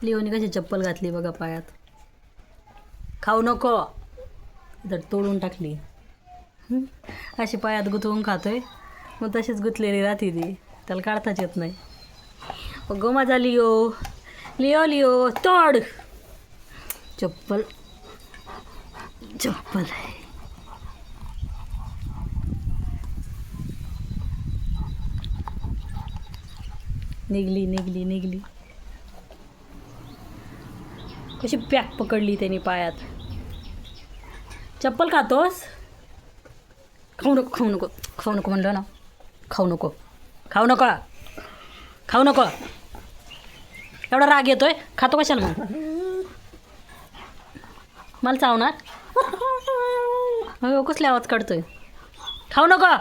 Leone कशी चप्पल घातली बघा पायात. खाऊ नको तर तोडून टाकली. अशी पायात गुतवून खातोय मग तशीच गुतलेली राहते ती, त्याला काढताच येत नाही. गो माझा लिओ लिओ लिओ तोड चप्पल. चप्पल निघली निघली निघली. कशी पॅक पकडली त्याने पायात. चप्पल खातोस? खाऊ नको खाऊ नको खाऊ नको म्हणलं ना. खाऊ नको खाऊ नको खाऊ नको. एवढा राग येतोय, खातो कशाला मग? मला चावणार? हो कसले आवाज काढतोय. खाऊ नको.